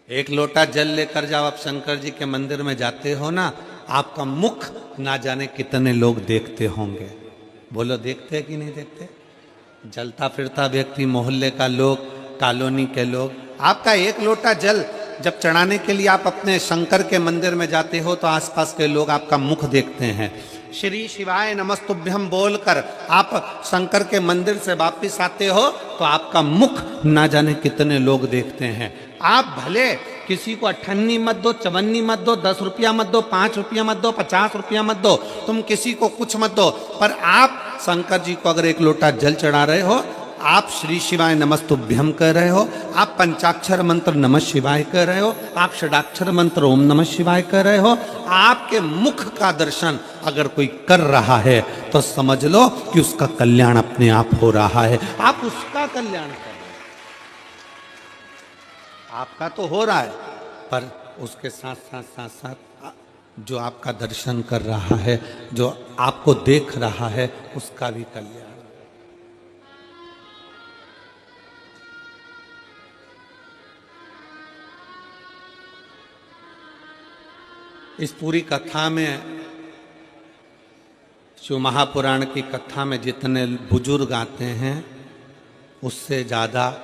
एक लोटा जल लेकर जाओ, आप शंकर जी के मंदिर में जाते हो ना, आपका मुख ना जाने कितने लोग देखते होंगे। बोलो देखते कि नहीं देखते? जलता फिरता व्यक्ति, मोहल्ले का लोग, कॉलोनी के लोग, आपका एक लोटा जल जब चढ़ाने के लिए आप अपने शंकर के मंदिर में जाते हो तो आसपास के लोग आपका मुख देखते हैं। श्री शिवाय नमस्तुभ्यम बोलकर आप शंकर के मंदिर से वापिस आते हो तो आपका मुख ना जाने कितने लोग देखते हैं। आप भले किसी को 98 मत दो, 54 मत दो, 10 रुपया मत दो, 5 रुपया मत दो, 50 रुपया मत दो, तुम किसी को कुछ मत दो, पर आप शंकर जी को अगर एक लोटा जल चढ़ा रहे हो, आप श्री शिवाय नमस्तुभ्यम कह रहे हो, आप पंचाक्षर मंत्र नमः शिवाय कह रहे हो, आप षडाक्षर मंत्र ओम नमः शिवाय कह रहे हो, आपके मुख का दर्शन अगर कोई कर रहा है तो समझ लो कि उसका कल्याण अपने आप हो रहा है। आप उसका कल्याण कर रहे हो, आपका तो हो रहा है, पर उसके साथ साथ साथ साथ जो आपका दर्शन कर रहा है, जो आपको देख रहा है, उसका भी कल्याण। इस पूरी कथा में, शिव महापुराण की कथा में जितने बुजुर्ग आते हैं उससे ज़्यादा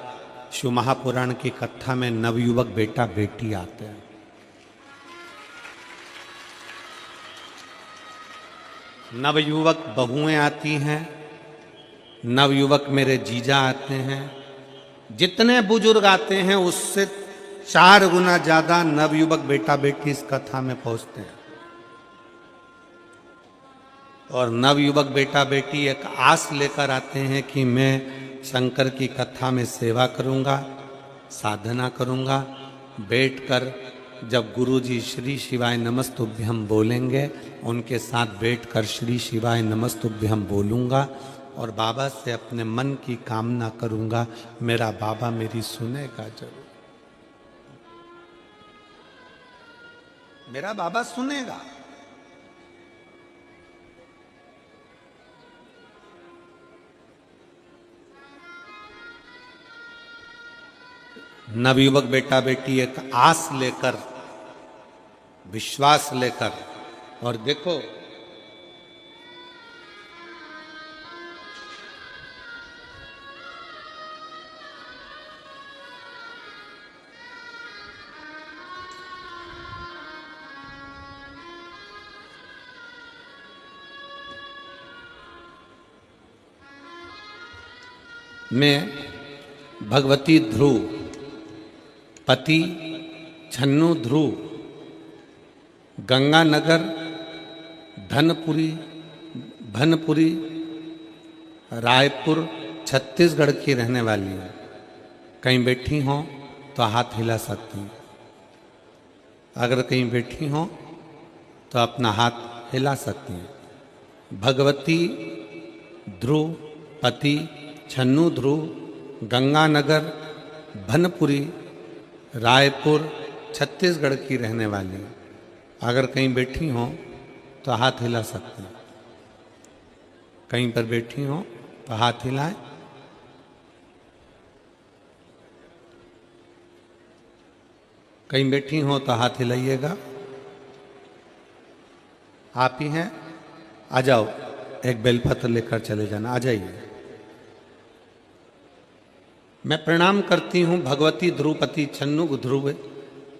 शिव महापुराण की कथा में नवयुवक बेटा बेटी आते हैं। नवयुवक बहुएं आती हैं, नवयुवक मेरे जीजा आते हैं। जितने बुजुर्ग आते हैं उससे 4 गुना ज्यादा नवयुवक बेटा बेटी इस कथा में पहुंचते हैं। और नवयुवक बेटा बेटी एक आस लेकर आते हैं कि मैं शंकर की कथा में सेवा करूंगा, साधना करूंगा, बैठकर जब गुरुजी श्री शिवाय नमस्तुभ्यम बोलेंगे उनके साथ बैठकर श्री शिवाय नमस्तुभ्यम बोलूंगा और बाबा से अपने मन की कामना करूंगा, मेरा बाबा मेरी सुनेगा जरूर, मेरा बाबा सुनेगा। नवयुवक बेटा बेटी एक आस लेकर, विश्वास लेकर, और देखो मैं भगवती ध्रुव, पति छन्नू ध्रुव, गंगानगर भनपुरी रायपुर छत्तीसगढ़ की रहने वाली हूँ। कहीं बैठी हो तो हाथ हिला सकती हूँ, अगर कहीं बैठी हो तो अपना हाथ हिला सकती हैं। भगवती ध्रुव, पति छन्नू ध्रुव, गंगानगर भनपुरी रायपुर छत्तीसगढ़ की रहने वाली हूँ। अगर कहीं बैठी हो तो हाथ हिला सकते हैं, कहीं पर बैठी हो तो हाथ हिलाएं। कहीं बैठी हो तो हाथ हिलाइएगा। आप ही हैं, आ जाओ, एक बेलपत्र लेकर चले जाना, आ जाइए। मैं प्रणाम करती हूँ भगवती ध्रुवपति छन्नू ध्रुव।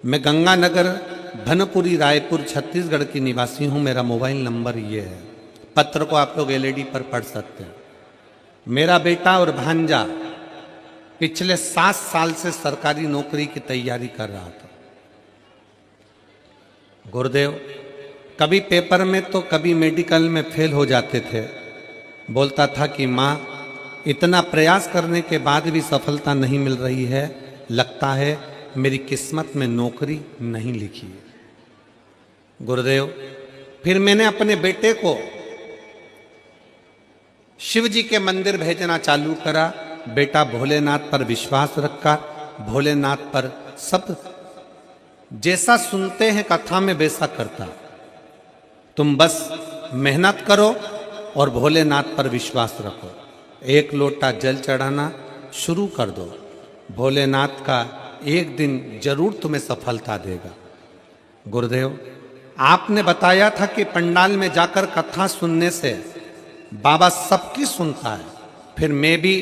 मैं गंगानगर भनपुरी रायपुर छत्तीसगढ़ की निवासी हूँ। मेरा मोबाइल नंबर ये है, पत्र को आप लोग एलईडी पर पढ़ सकते हैं। मेरा बेटा और भांजा पिछले 7 साल से सरकारी नौकरी की तैयारी कर रहा था। गुरुदेव कभी पेपर में तो कभी मेडिकल में फेल हो जाते थे। बोलता था कि माँ, इतना प्रयास करने के बाद भी सफलता नहीं मिल रही है, लगता है मेरी किस्मत में नौकरी नहीं लिखी है। गुरुदेव फिर मैंने अपने बेटे को शिव जी के मंदिर भेजना चालू करा। बेटा भोलेनाथ पर विश्वास रखा, भोलेनाथ पर सब जैसा सुनते हैं कथा में वैसा करता। तुम बस मेहनत करो और भोलेनाथ पर विश्वास रखो। एक लोटा जल चढ़ाना शुरू कर दो। भोलेनाथ का एक दिन जरूर तुम्हें सफलता देगा। गुरुदेव, आपने बताया था कि पंडाल में जाकर कथा सुनने से बाबा सबकी सुनता है। फिर मैं भी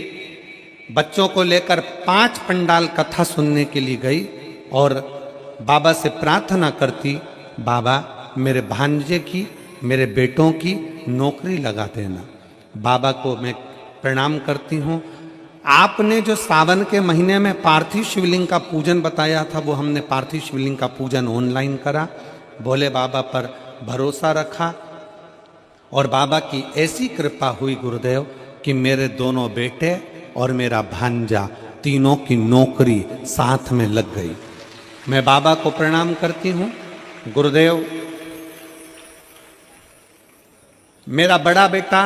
बच्चों को लेकर 5 पंडाल कथा सुनने के लिए गई और बाबा से प्रार्थना करती, बाबा मेरे भांजे की, मेरे बेटों की नौकरी लगा देना। बाबा को मैं प्रणाम करती हूँ। आपने जो सावन के महीने में पार्थिव शिवलिंग का पूजन बताया था, वो हमने पार्थिव शिवलिंग का पूजन ऑनलाइन करा। भोले बाबा पर भरोसा रखा और बाबा की ऐसी कृपा हुई गुरुदेव कि मेरे दोनों बेटे और मेरा भांजा तीनों की नौकरी साथ में लग गई। मैं बाबा को प्रणाम करती हूँ। गुरुदेव, मेरा बड़ा बेटा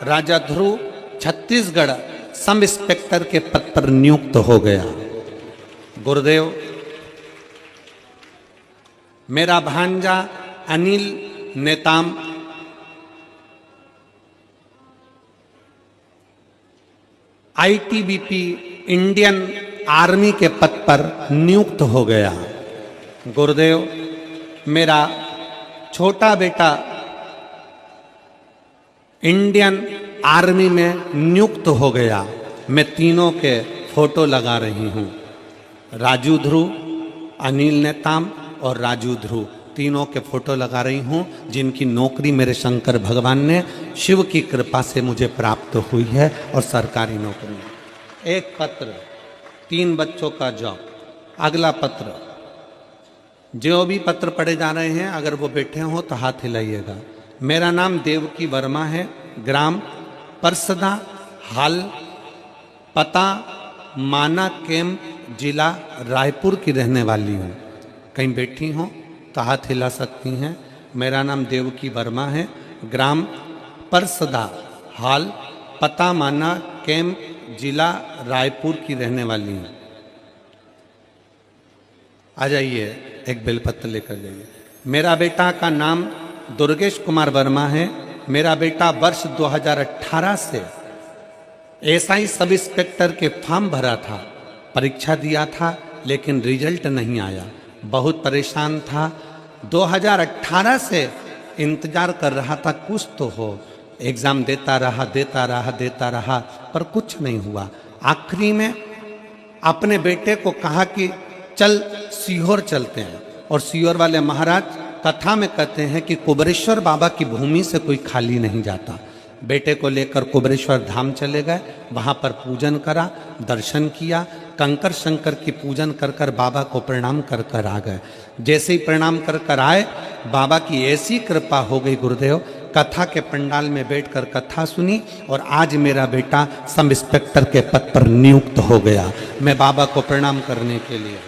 राजा ध्रुव छत्तीसगढ़ सब इंस्पेक्टर के पद पर नियुक्त हो गया। गुरुदेव, मेरा भांजा Anil Netam ITBP Indian army के पद पर नियुक्त हो गया। गुरुदेव, मेरा छोटा बेटा इंडियन आर्मी में नियुक्त हो गया। मैं तीनों के फोटो लगा रही हूँ। राजू ध्रुव, अनिल नेताम और राजू ध्रुव तीनों के फोटो लगा रही हूँ, जिनकी नौकरी मेरे शंकर भगवान ने शिव की कृपा से मुझे प्राप्त हुई है और सरकारी नौकरी। एक पत्र, 3 बच्चों का जॉब। अगला पत्र, जो भी पत्र पढ़े जा रहे हैं अगर वो बैठे हों तो हाथ हिलाइएगा। मेरा नाम देवकी वर्मा है, ग्राम परसदा, हाल पता माना कैंप, जिला रायपुर की रहने वाली हूँ। कहीं बैठी हों तो हाथ हिला सकती हैं। मेरा नाम देवकी वर्मा है, ग्राम परसदा, हाल पता माना कैंप, जिला रायपुर की रहने वाली हूँ। आ जाइए, एक बेलपत्र लेकर जाइए। मेरा बेटा का नाम दुर्गेश कुमार वर्मा है। मेरा बेटा वर्ष 2018 से एसआई सब इंस्पेक्टर के फॉर्म भरा था, परीक्षा दिया था लेकिन रिजल्ट नहीं आया। बहुत परेशान था। 2018 से इंतजार कर रहा था कुछ तो हो। एग्ज़ाम देता रहा पर कुछ नहीं हुआ। आखिरी में अपने बेटे को कहा कि चल सीहोर चलते हैं, और सीहोर वाले महाराज कथा में कहते हैं कि कुबरेश्वर बाबा की भूमि से कोई खाली नहीं जाता। बेटे को लेकर कुबरेश्वर धाम चले गए, वहाँ पर पूजन करा, दर्शन किया, कंकर शंकर की पूजन कर कर बाबा को प्रणाम कर कर आ गए। जैसे ही प्रणाम कर कर आए, बाबा की ऐसी कृपा हो गई गुरुदेव, कथा के पंडाल में बैठकर कथा सुनी और आज मेरा बेटा सब इंस्पेक्टर के पद पर नियुक्त हो गया। मैं बाबा को प्रणाम करने के लिए।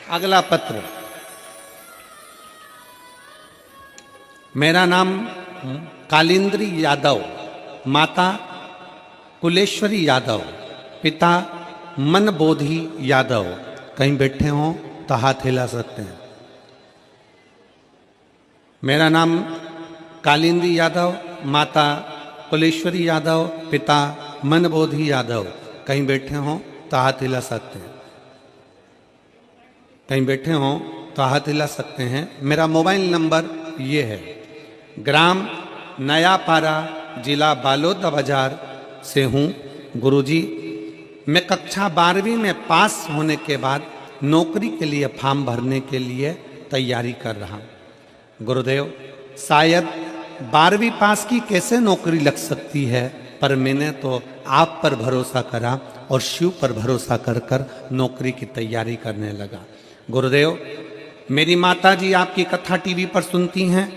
अगला पत्र, मेरा नाम कालिंद्री यादव, माता कुलेश्वरी यादव, पिता मनबोधि यादव। कहीं बैठे हों तो हाथ हिला सकते हैं। मेरा नाम कालिंद्री यादव, माता कुलेश्वरी यादव, पिता मनबोधि यादव। कहीं बैठे हों तो हाथ हिला सकते हैं। कहीं बैठे हों तो हाथ हिला सकते हैं। मेरा मोबाइल नंबर ये है। ग्राम नयापारा, जिला बालोद बाजार से हूँ। गुरुजी, मैं कक्षा 12वीं में पास होने के बाद नौकरी के लिए फॉर्म भरने के लिए तैयारी कर रहा हूँ। गुरुदेव, शायद 12वीं पास की कैसे नौकरी लग सकती है, पर मैंने तो आप पर भरोसा करा और शिव पर भरोसा कर कर नौकरी की तैयारी करने लगा। गुरुदेव, मेरी माता जी आपकी कथा टीवी पर सुनती हैं।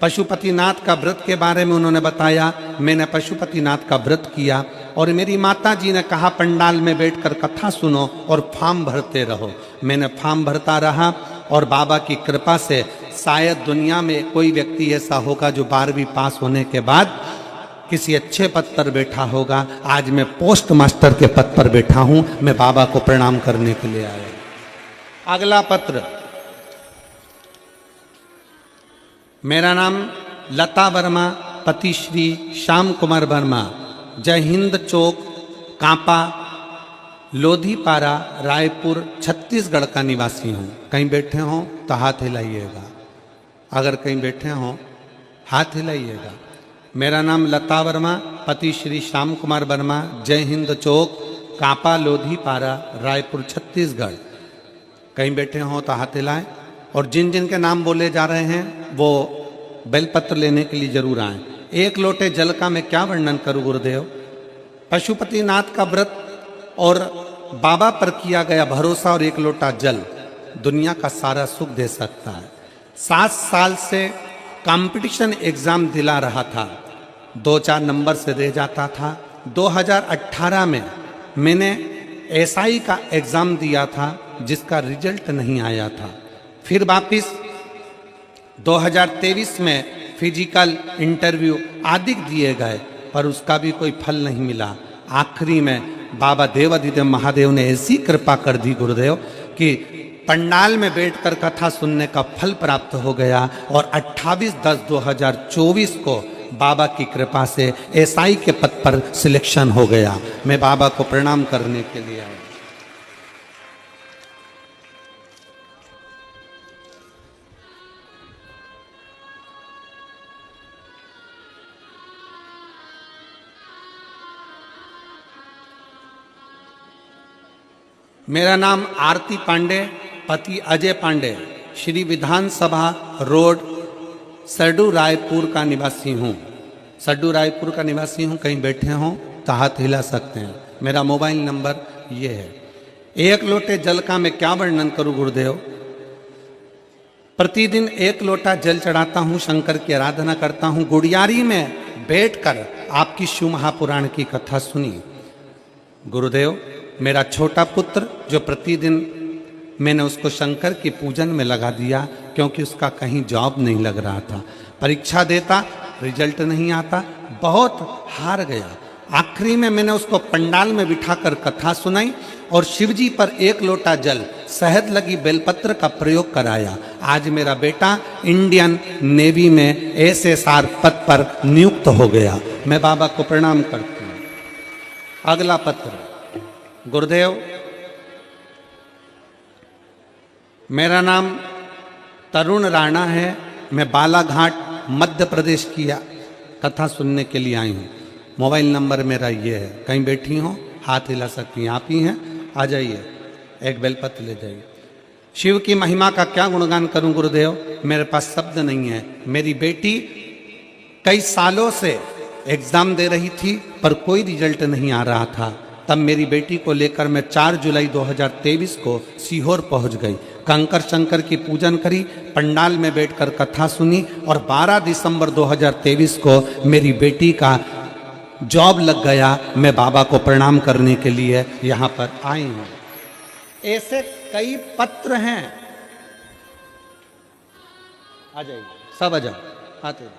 पशुपतिनाथ का व्रत के बारे में उन्होंने बताया। मैंने पशुपतिनाथ का व्रत किया और मेरी माता जी ने कहा पंडाल में बैठकर कथा सुनो और फॉर्म भरते रहो। मैंने फॉर्म भरता रहा और बाबा की कृपा से शायद दुनिया में कोई व्यक्ति ऐसा होगा जो 12वीं पास होने के बाद किसी अच्छे पद पर बैठा होगा। आज मैं पोस्ट मास्टर के पद पर बैठा हूँ। मैं बाबा को प्रणाम करने के लिए आया। अगला पत्र, मेरा नाम लता वर्मा, पति श्री श्याम कुमार वर्मा, जय हिंद चौक, कांपा, लोधीपारा रायपुर छत्तीसगढ़ का निवासी हूँ। कहीं बैठे हों तो हाथ हिलाइएगा, अगर कहीं बैठे हों हाथ हिलाइएगा। मेरा नाम लता वर्मा, पति श्री श्याम कुमार वर्मा, जय हिंद चौक, कांपा लोधीपारा रायपुर छत्तीसगढ़। कहीं बैठे हों तो हाथ हिलाएं। और जिन जिन के नाम बोले जा रहे हैं वो बेलपत्र लेने के लिए जरूर आएं। एक लोटे जल का मैं क्या वर्णन करूं गुरुदेव। पशुपतिनाथ का व्रत और बाबा पर किया गया भरोसा और एक लोटा जल दुनिया का सारा सुख दे सकता है। 7 साल से कंपटीशन एग्जाम दिला रहा था, 2-4 नंबर से रह जाता था। 2018 में मैंने एसआई का एग्जाम दिया था जिसका रिजल्ट नहीं आया था। फिर वापिस 2023 में फिजिकल इंटरव्यू आदि दिए गए पर उसका भी कोई फल नहीं मिला। आखिरी में बाबा देवाधिदेव महादेव ने ऐसी कृपा कर दी गुरुदेव कि पंडाल में बैठकर कथा सुनने का फल प्राप्त हो गया और 28/10/2024 को बाबा की कृपा से एसआई के पद पर सिलेक्शन हो गया। मैं बाबा को प्रणाम करने के लिए आया। मेरा नाम आरती पांडे, पति अजय पांडे, श्री विधानसभा रोड, सरडू रायपुर का निवासी हूँ। सरडू रायपुर का निवासी हूँ। कहीं बैठे हों तो हाथ हिला सकते हैं। मेरा मोबाइल नंबर ये है। एक लोटे जल का मैं क्या वर्णन करूँ गुरुदेव। प्रतिदिन 1 लोटा जल चढ़ाता हूँ, शंकर की आराधना करता हूँ। गुड़ियारी में बैठकर आपकी शिव महापुराण की कथा सुनी गुरुदेव। मेरा छोटा पुत्र जो प्रतिदिन मैंने उसको शंकर की पूजन में लगा दिया क्योंकि उसका कहीं जॉब नहीं लग रहा था। परीक्षा देता, रिजल्ट नहीं आता, बहुत हार गया। आखिरी में मैंने उसको पंडाल में बिठाकर कथा सुनाई और शिवजी पर 1 लोटा जल, शहद लगी बेलपत्र का प्रयोग कराया। आज मेरा बेटा इंडियन नेवी में एसएसआर पद पर नियुक्त हो गया। मैं बाबा को प्रणाम करती हूँ। अगला पत्र गुरुदेव। मेरा नाम तरुण राणा है। मैं बालाघाट मध्य प्रदेश की कथा सुनने के लिए आई हूँ। मोबाइल नंबर मेरा ये है। कहीं बैठी हो हाथ हिला सकती हैं। आप ही हैं, आ जाइए, एक बेलपत्र ले जाइए। शिव की महिमा का क्या गुणगान करूं गुरुदेव, मेरे पास शब्द नहीं है। मेरी बेटी कई सालों से एग्जाम दे रही थी पर कोई रिजल्ट नहीं आ रहा था। तब मेरी बेटी को लेकर मैं 4 जुलाई 2023 को सीहोर पहुंच गई। कंकर शंकर की पूजन करी, पंडाल में बैठकर कथा सुनी और 12 दिसंबर 2023 को मेरी बेटी का जॉब लग गया। मैं बाबा को प्रणाम करने के लिए यहाँ पर आई हूँ। ऐसे कई पत्र हैं। आ जाइए, सब आ जाओ, आते।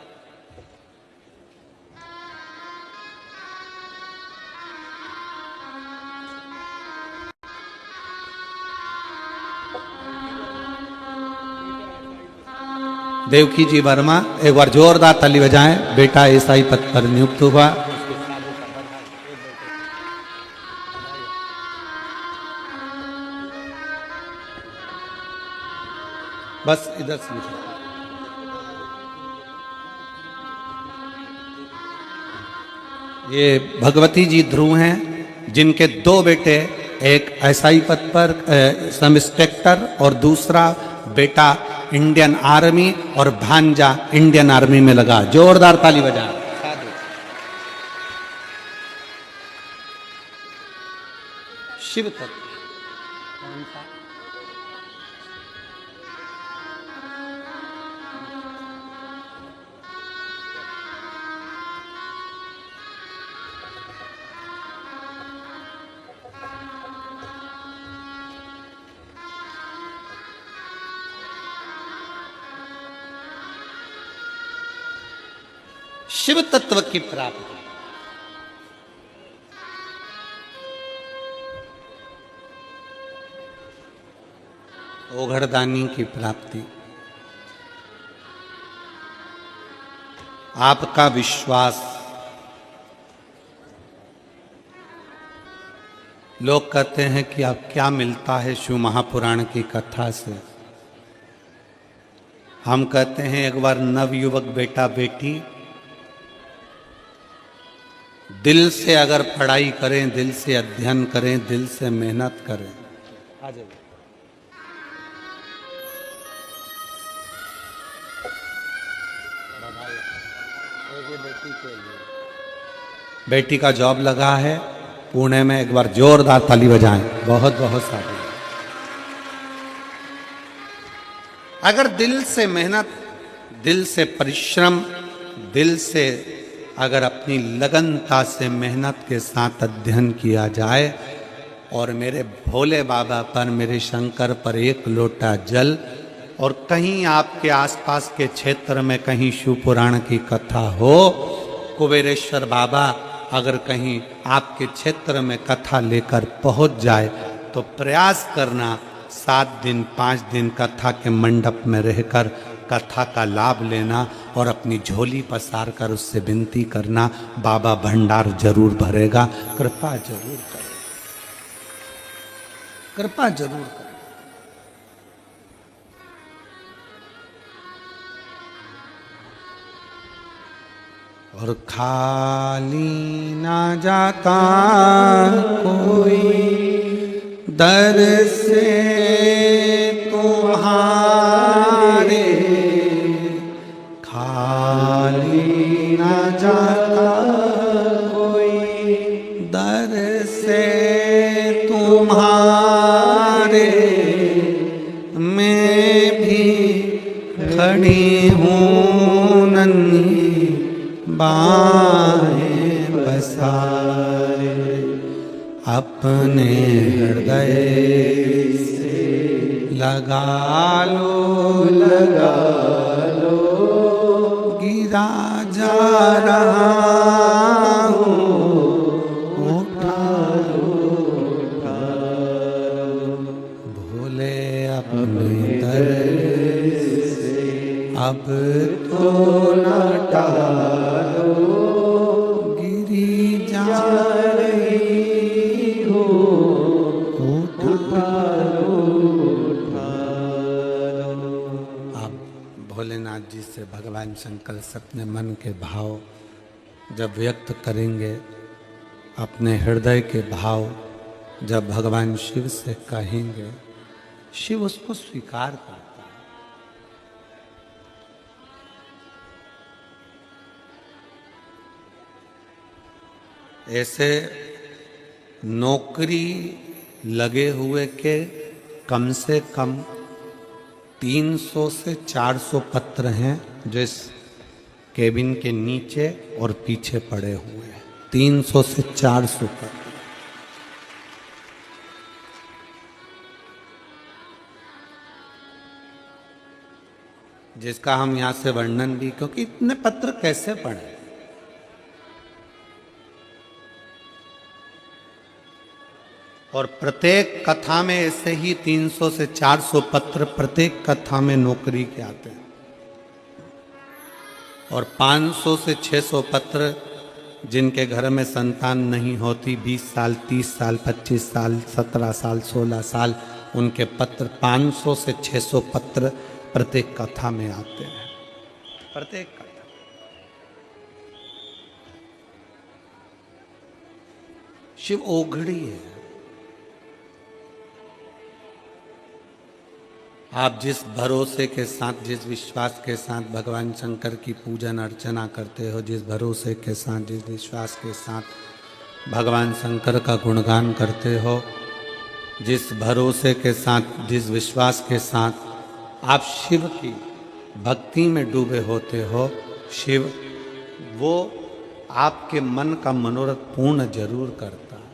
देवकी जी वर्मा, एक बार जोरदार ताली बजाएं। बेटा एसआई पद पर नियुक्त हुआ। बस इधर से ये भगवती जी ध्रुव हैं जिनके 2 बेटे, एक एसआई पद पर सब इंस्पेक्टर और दूसरा बेटा इंडियन आर्मी और भांजा इंडियन आर्मी में लगा। जोरदार ताली बजाएं। शिव तत्व शिव तत्व की प्राप्ति। ओघड़दानी की प्राप्ति। आपका विश्वास लोग कहते हैं कि अब क्या मिलता है शिव महापुराण की कथा से। हम कहते हैं एक बार नवयुवक बेटा बेटी दिल से अगर पढ़ाई करें, दिल से अध्ययन करें, दिल से मेहनत करें। आ जाइए। बेटी का जॉब लगा है पुणे में, एक बार जोरदार ताली बजाएं। बहुत बहुत सारी। अगर दिल से मेहनत, दिल से परिश्रम, दिल से अगर अपनी लगनता से मेहनत के साथ अध्ययन किया जाए और मेरे भोले बाबा पर, मेरे शंकर पर एक लोटा जल, और कहीं आपके आसपास के क्षेत्र में कहीं शिव पुराण की कथा हो, कुबेरेश्वर बाबा अगर कहीं आपके क्षेत्र में कथा लेकर पहुंच जाए तो प्रयास करना 7 दिन 5 दिन कथा के मंडप में रहकर कथा का लाभ लेना और अपनी झोली पसार कर उससे विनती करना, बाबा भंडार जरूर भरेगा। कृपा जरूर करें, कृपा जरूर करें। और खाली ना जाता कोई दर से तुम्हारे, खाली ना जाता कोई दर से तुम्हारे, मैं भी खड़ी हूँ नन्ही बाहें पसारे, अपने हृदय से लगा लो, लगा लो, गिरा जा रहा हूँ, उठा लो, उठा लो, भोले अपने दर से अब तो न टालो, गिरी जा रही हो, उठा लो, उठा लो। आप भोलेनाथ जी से भगवान शंकर से अपने मन के भाव जब व्यक्त करेंगे, अपने हृदय के भाव जब भगवान शिव से कहेंगे, शिव उसको स्वीकार करता है। ऐसे नौकरी लगे हुए के कम से कम 300 से 400 पत्र हैं जो इस केबिन के नीचे और पीछे पड़े हुए हैं। 300 से 400 पत्र, जिसका हम यहाँ से वर्णन भी, क्योंकि इतने पत्र कैसे पढ़े। और प्रत्येक कथा में ऐसे ही 300 से 400 पत्र प्रत्येक कथा में नौकरी के आते हैं, और 500 से 600 पत्र जिनके घर में संतान नहीं होती, 20 साल 30 साल 25 साल 17 साल 16 साल, उनके पत्र 500 से 600 पत्र प्रत्येक कथा में आते हैं। प्रत्येक कथा शिव ओघड़ी है। आप जिस भरोसे के साथ, जिस विश्वास के साथ भगवान शंकर की पूजन अर्चना करते हो, जिस भरोसे के साथ, जिस विश्वास के साथ भगवान शंकर का गुणगान करते हो, जिस भरोसे के साथ, जिस विश्वास के साथ आप शिव की भक्ति में डूबे होते हो, शिव वो आपके मन का मनोरथ पूर्ण जरूर करता है।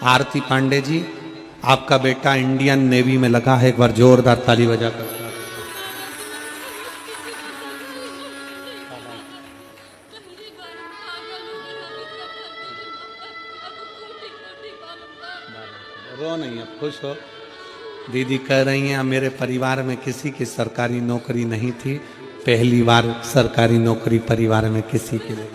आरती पांडे जी, आपका बेटा इंडियन नेवी में लगा है, एक बार जोरदार ताली बजा कर। रो नहीं, अब खुश हो। दीदी कह रही हैं मेरे परिवार में किसी की सरकारी नौकरी नहीं थी, पहली बार सरकारी नौकरी परिवार में किसी की नहीं।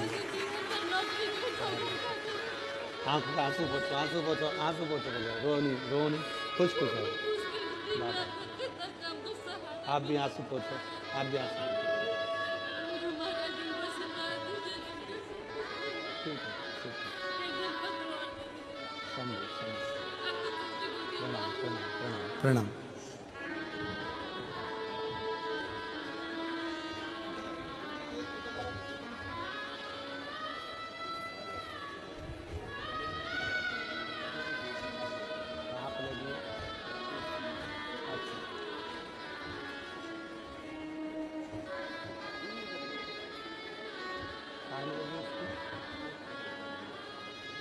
आंख का आंसू पोछो, आंसू पोछो, आंसू पोछो, बोलो रो नहीं, रो नहीं, खुश खुश हो बाबा। आप भी आंसू पोछो, आप भी आंसू पोछो। ठीक है, ठीक है। समझो, समझो। प्रणाम, प्रणाम, प्रणाम, प्रणाम।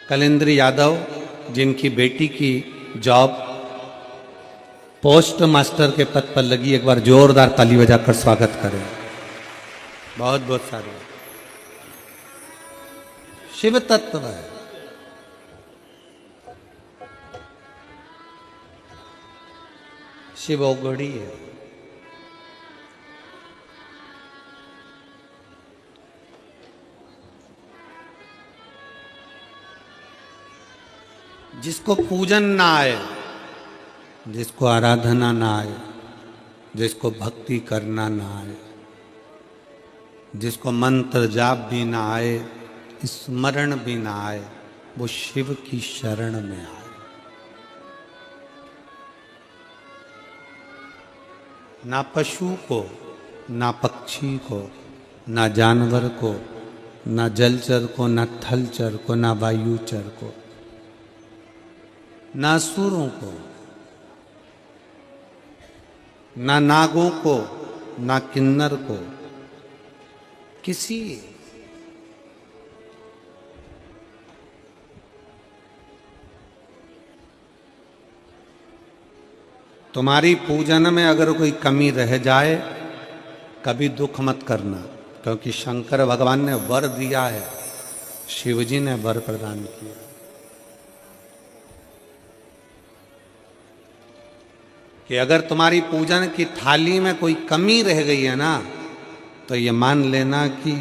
कलेंद्र यादव, जिनकी बेटी की जॉब पोस्ट मास्टर के पद पर लगी, एक बार जोरदार ताली बजाकर स्वागत करें। बहुत बहुत सारे शिव तत्व है। शिव औगड़ी है। जिसको पूजन ना आए, जिसको आराधना ना आए, जिसको भक्ति करना ना आए, जिसको मंत्र जाप भी ना आए, स्मरण भी ना आए, वो शिव की शरण में आए। ना पशु को, ना पक्षी को, ना जानवर को, ना जलचर को, ना थलचर को, ना वायुचर को, ना असुरों को, ना नागों को, ना किन्नर को, किसी तुम्हारी पूजन में अगर कोई कमी रह जाए, कभी दुख मत करना, क्योंकि शंकर भगवान ने वर दिया है, शिवजी ने वर प्रदान किया। कि अगर तुम्हारी पूजन की थाली में कोई कमी रह गई है ना, तो ये मान लेना कि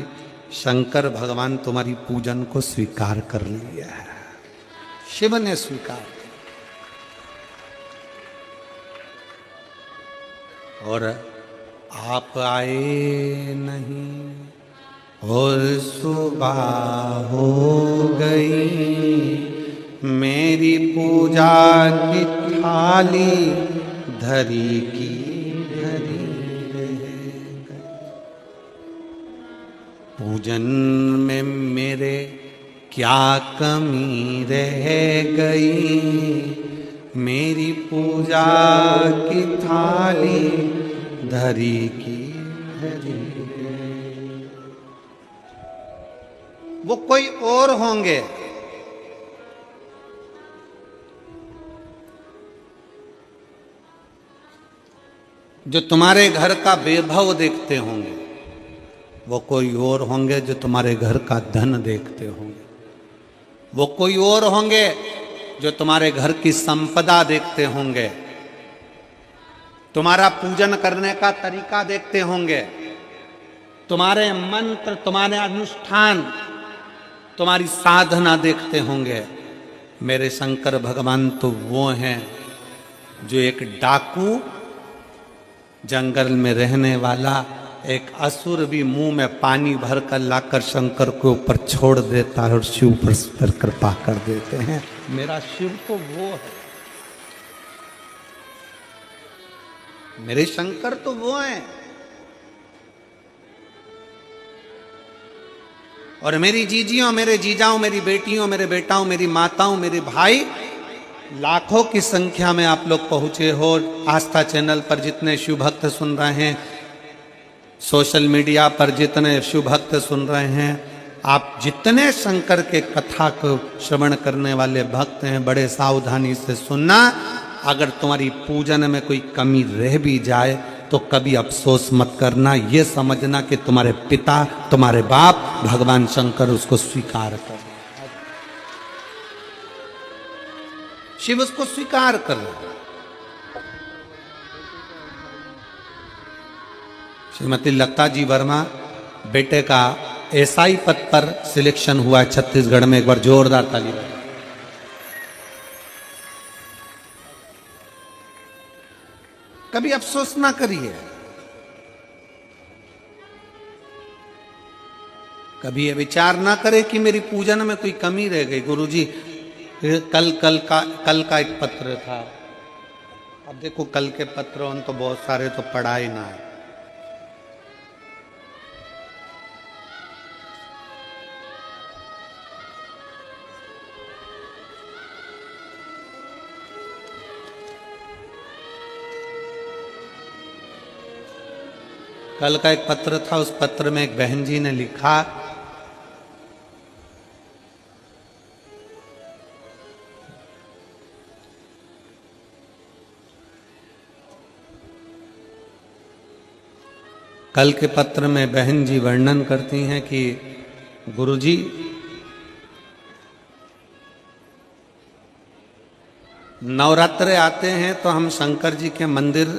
शंकर भगवान तुम्हारी पूजन को स्वीकार कर लिया है, शिव ने स्वीकार किया। और आप आए नहीं और सुबह हो गई, मेरी पूजा की थाली धरी की धरी रह गई। पूजन में मेरे क्या कमी रह गई, मेरी पूजा की थाली धरी की धरी गई। वो कोई और होंगे, जो तुम्हारे घर का वैभव देखते होंगे, वो कोई और होंगे जो तुम्हारे घर का धन देखते होंगे, वो कोई और होंगे जो तुम्हारे घर की संपदा देखते होंगे, तुम्हारा पूजन करने का तरीका देखते होंगे, तुम्हारे मंत्र, तुम्हारे अनुष्ठान, तुम्हारी साधना देखते होंगे। मेरे शंकर भगवान तो वो हैं जो एक डाकू, जंगल में रहने वाला एक असुर भी मुंह में पानी भर कर लाकर शंकर के ऊपर छोड़ देता है और शिव पर कृपा कर देते हैं। मेरा शिव तो वो है, मेरे शंकर तो वो हैं। और मेरी जीजियों, मेरे जीजाओं, मेरी बेटियों, मेरे बेटाओं, मेरी माताओं, मेरे भाई, लाखों की संख्या में आप लोग पहुंचे हो। आस्था चैनल पर जितने शिव भक्त सुन रहे हैं, सोशल मीडिया पर जितने शिव भक्त सुन रहे हैं, आप जितने शंकर के कथा को श्रवण करने वाले भक्त हैं, बड़े सावधानी से सुनना। अगर तुम्हारी पूजन में कोई कमी रह भी जाए तो कभी अफसोस मत करना, ये समझना कि तुम्हारे पिता, तुम्हारे बाप भगवान शंकर उसको स्वीकार कर, शिव उसको स्वीकार कर रहे। श्रीमती लता जी वर्मा बेटे का एसआई पद पर सिलेक्शन हुआ है छत्तीसगढ़ में, एक बार जोरदार ताली। कभी अफसोस ना करिए, कभी ये विचार ना करे कि मेरी पूजन में कोई कमी रह गई। गुरुजी कल का एक पत्र था। अब देखो कल के पत्र उन तो बहुत सारे तो पढ़ा ही ना है। कल का एक पत्र था, उस पत्र में एक बहन जी ने लिखा, कल के पत्र में बहन जी वर्णन करती हैं कि गुरुजी नवरात्रे आते हैं तो हम शंकर जी के मंदिर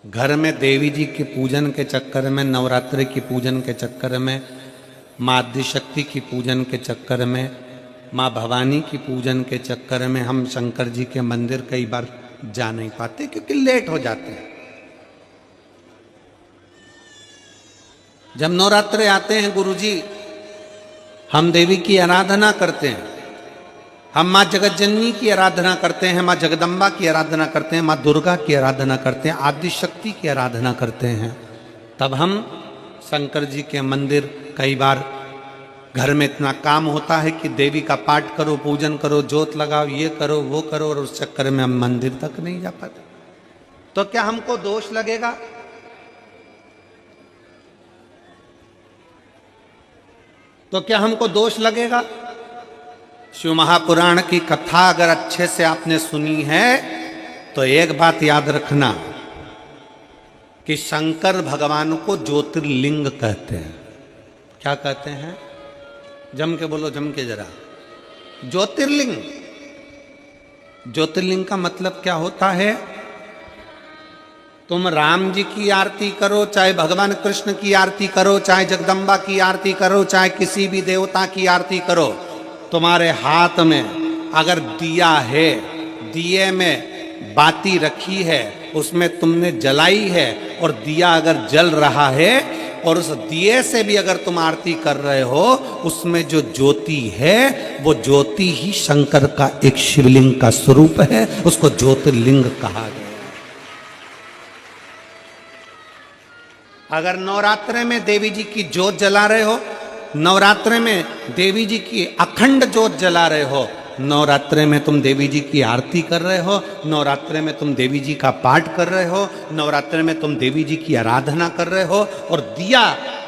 घर में देवी जी के पूजन के चक्कर में, नवरात्रि की पूजन के चक्कर में, माँ आदिशक्ति की पूजन के चक्कर में, माँ भवानी की पूजन के चक्कर में हम शंकर जी के मंदिर कई बार जा नहीं पाते क्योंकि लेट हो जाते हैं। जब नवरात्रे आते हैं गुरुजी हम देवी की आराधना करते हैं, हम माँ जगत जननी की आराधना करते हैं, माँ जगदम्बा की आराधना करते हैं, माँ दुर्गा की आराधना करते हैं, आदि शक्ति की आराधना करते हैं। तब हम शंकर जी के मंदिर, कई बार घर में इतना काम होता है कि देवी का पाठ करो, पूजन करो, जोत लगाओ, ये करो वो करो, और उस चक्कर में हम मंदिर तक नहीं जा पाते। तो क्या हमको दोष लगेगा? तो क्या हमको दोष लगेगा? शिव महापुराण की कथा अगर अच्छे से आपने सुनी है तो एक बात याद रखना कि शंकर भगवान को ज्योतिर्लिंग कहते हैं। क्या कहते हैं? जम के बोलो, जम के जरा। ज्योतिर्लिंग, ज्योतिर्लिंग का मतलब क्या होता है? तुम राम जी की आरती करो, चाहे भगवान कृष्ण की आरती करो, चाहे जगदम्बा की आरती करो, चाहे किसी भी देवता की आरती करो, तुम्हारे हाथ में अगर दिया है, दिए में बाती रखी है, उसमें तुमने जलाई है और दिया अगर जल रहा है और उस दिए से भी अगर तुम आरती कर रहे हो, उसमें जो ज्योति है वो ज्योति ही शंकर का एक शिवलिंग का स्वरूप है, उसको ज्योतिर्लिंग कहा गया। अगर नवरात्रे में देवी जी की ज्योत जला रहे हो, नवरात्रे में देवी जी की अखंड ज्योत जला रहे हो, नवरात्रे में तुम देवी जी की आरती कर रहे हो, नवरात्रे में तुम देवी जी का पाठ कर रहे हो, नवरात्रे में तुम देवी जी की आराधना कर रहे हो, और दिया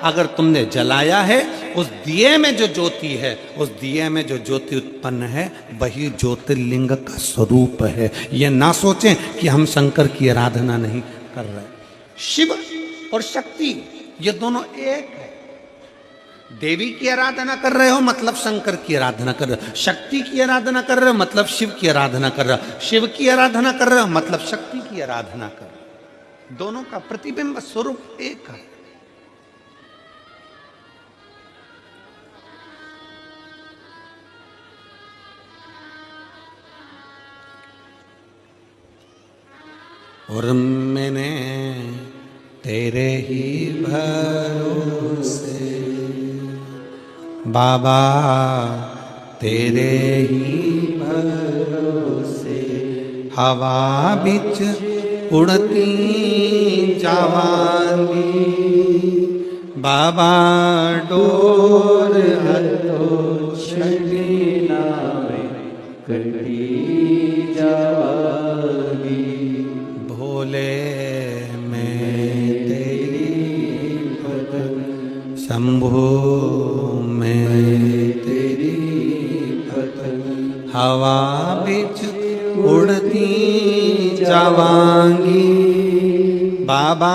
अगर तुमने जलाया है, उस दिए में जो ज्योति है, उस दिए में जो ज्योति उत्पन्न है वही ज्योतिर्लिंग का स्वरूप है। ये ना सोचें कि हम शंकर की आराधना नहीं कर रहे। शिव और शक्ति ये दोनों एक है। देवी की आराधना कर रहे हो मतलब शंकर की आराधना कर रहे हो, शक्ति की आराधना कर रहे हो मतलब शिव की आराधना कर रहे हो, शिव की आराधना कर रहे हो मतलब शक्ति की आराधना कर रहे हो। दोनों का प्रतिबिंब स्वरूप एक है। और मैंने तेरे ही भरोसे बाबा, तेरे ही भरोसे हवा बिच उड़ती जावांगी, बाबा डोर हथो छड़ी नावे कटी जावांगी, भोले शंभो में तेरी हवा बिच उड़ती जावांगी, बाबा